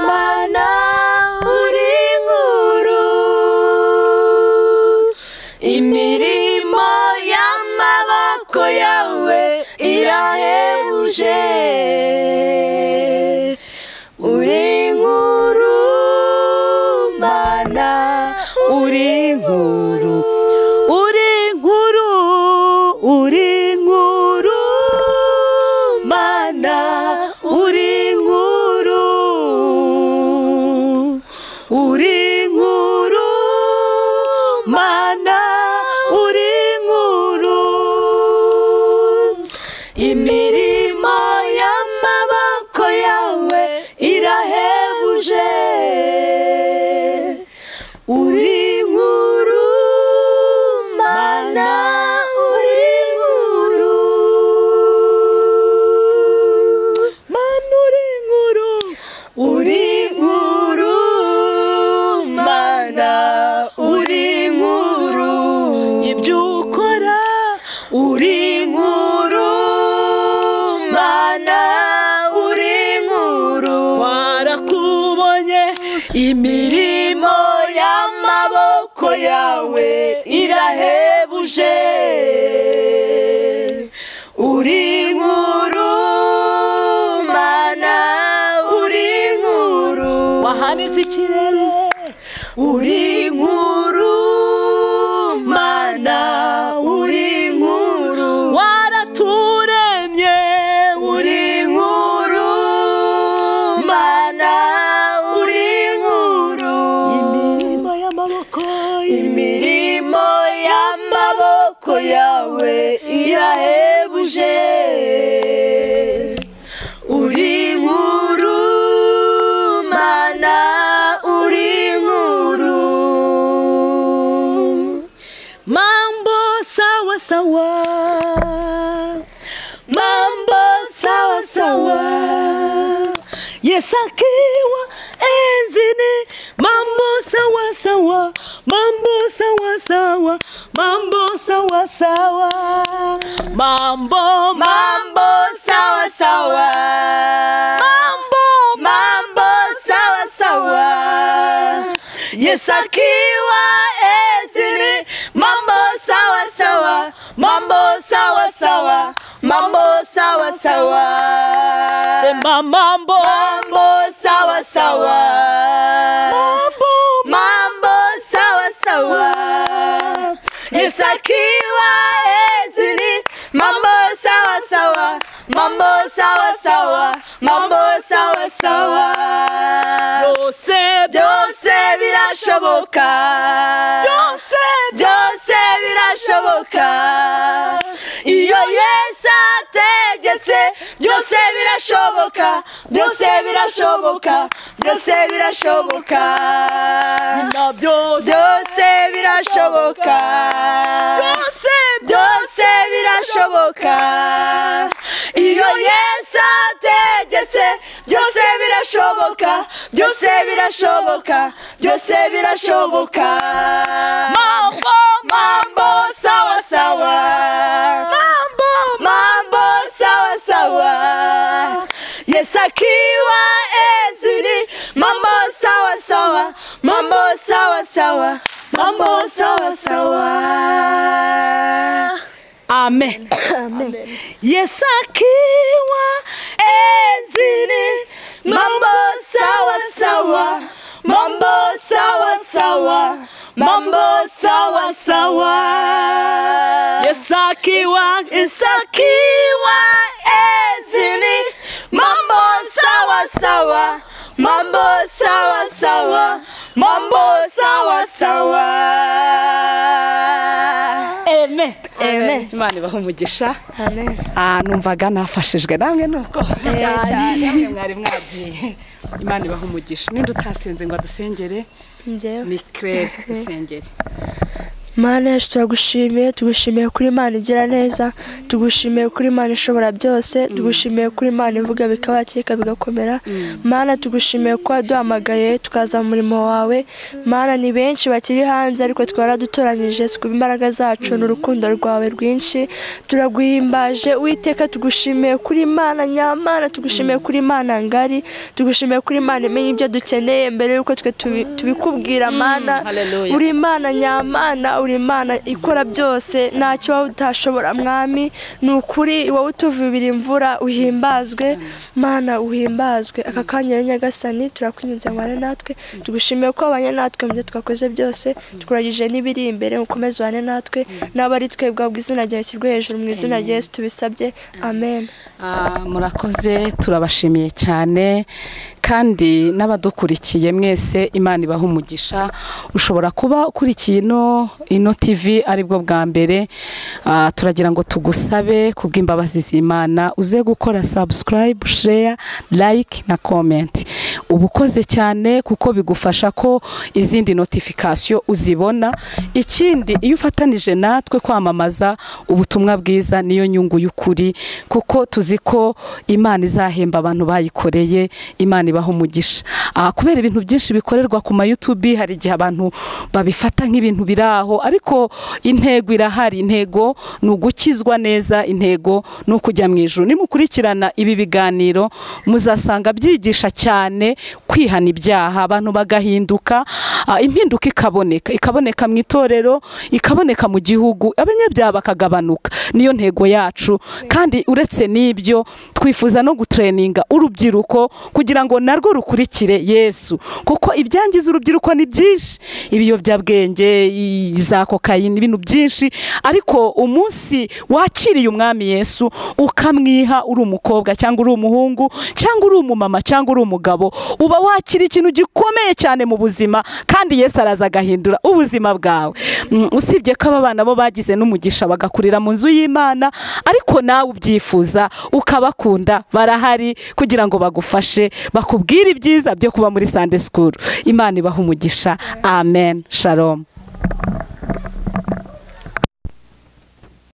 Mana uri nkuru, imirimo y'amaboko yawe irahebuje. Uri nkuru Mana uri nkuru, uri nkuru, uri nkuru Mana uri nkuru, uri nkuru Mana uri nkuru, imirimo y'amaboko yawe irahebuje. Uri nkuru Mana uri nkuru, Mana uri nkuru, uri nkuru Mana uri nkuru, ibyo ukora uri nkuru Mana uri nkuru. Twarakubonye imirimo y'amaboko yawe irahebuje. Uri nkuru Mana uri nkuru, wahanitse ikirere. Uri nkuru Mana uri nkuru, waraturemye. Uri nkuru Mana uri nkuru, imirimo y'amaboko yawe irahebuje. Uri nkuru Mana uri nkuru, mambo sawa sawa, mambo sawa sawa, Yesu akiwa enzini. Mambo sawa sawa, mambo sawa sawa, mambo sawa sawa, mambo sawa sawa, mambo sawa sawa, Yesu akiwa enzini. Mambo sawa sawa, mambo sawa sawa, mambo sawa sawa, sema mambo sawa sawa, mambo sawa sawa, Yesu akiwa enzini. Mambo sawa sawa, mambo sawa sawa, mambo sawa sawa, byose birashoboka, byose birashoboka. Iyo Yesu ategetse byose birashoboka, byose birashoboka, byose birashoboka, byose birashoboka, byose birashoboka. Iyo Yesu ategetse byose birashoboka, byose birashoboka, byose birashoboka. Mambo sawa sawa, mambo sawa sawa, Yesu akiwa enzini. Mambo sawa sawa, mambo sawa sawa, mambo sawa sawa. Amen. Amen. Yesu akiwa enzini. Mambo sawa sawa, mambo sawa sawa, mambo sawa sawa, Yesu akiwa enzini. Mambo sawa sawa, mambo sawa sawa, mambo sawa sawa. Amen. Amen. Imana ibahe umugisha. Amen. Numvaga nafashijwe namwe nuko cyane mwari mwagiye. Imana ibahe umugisha. Ninde utasenze ngo adusengere? Njyewe. Ni Claire dusengere. Mana yacu turagushimiye, tugushimiye kuri Imana igira neza, tugushimiye kuri Imana ishobora byose, tugushimiye kuri Imana ivuga bikabakeka bigakomera. Mana tugushimiye ko waduhamagaye tukaza mu murimo wawe. Mana ni benshi bakiri hanze ariko twaradutoranyije ku imbaraga zacu n'urukundo rwawe rwinshi. Turaguhimbaje Uwiteka, tugushimiye kuri Imana nyamana, tugushimiye kuri Imana ngari, tugushimiye kuri Imana imenya ibyo dukeneye mbere yuko twe tubikubwira. Mana uri Imana nyamana, uri Imana ikora byose, nta kibazo utashobora mwami. Ni ukuri wowe utuvubira imvura, uhimbazwe Mana, uhimbazwe. Aka kanya Nyagasani turakwinginze ngwane natwe, tugushimiye ko abanye natwe mu byo twakoze byose, tukuragije n'ibiri imbere, ukomeze wane natwe n'abari twebwe bw'izina ryawe sirwe hejuru, mu izina rya Yesu tubisabye, amen. Murakoze, turabashimiye cyane kandi n'abadukurikiye mwese Imana ibaha umugisha. Ushobora kuba ukurikiye ino TV aribwo bwa mbere, turagira ngo tugusabe kubw'imbabazi z'Imana uze gukora subscribe, share, like na comment. Ubukoze cyane kuko bigufasha ko izindi notification uzibona. Ikindi iyo ufatanije natwe kwamamaza ubutumwa bwiza niyo nyungu y'ukuri, kuko tuzi ko Imana izahemba abantu bayikoreye. Imana ibaha umugisha. Kubera ibintu byinshi bikorerwa ku ma YouTube, hari igihe abantu babifata nk'ibintu biraho, ariko intego irahari. Intego ni ugukizwa neza, intego ni ukujya mu ijuru. Nimukurikirana ibi biganiro muzasanga byigisha cyane kwihana ibyaha, abantu bagahinduka, impinduka ikaboneka mu itorero, ikaboneka mu gihugu, abanyabyaha bakagabanuka. Niyo ntego yacu. Kandi uretse n'ibyo twifuza no gutraininga urubyiruko kugira ngo narwo rukurikire Yesu, kuko ibyangiza urubyiruko ni byinshi, ibiyobyabwenge, za kokayini, ibintu byinshi. Ariko umunsi wakiriye umwami Yesu ukamwiha, uri umukobwa cyangwa uri umuhungu cyangwa uri umumama cyangwa uri umugabo, uba wakira ikintu gikomeye cyane mu buzima, kandi Yesu araza agahindura ubuzima bwawe. Usibye ko aba bana bo bagize n'umugisha bagakurira mu nzu y'Imana, ariko nawe ubyifuza ukabakunda, barahari kugira ngo bagufashe, bakubwire ibyiza byo kuba muri Sunday School. Imana ibaha umugisha. Amen. Shalom.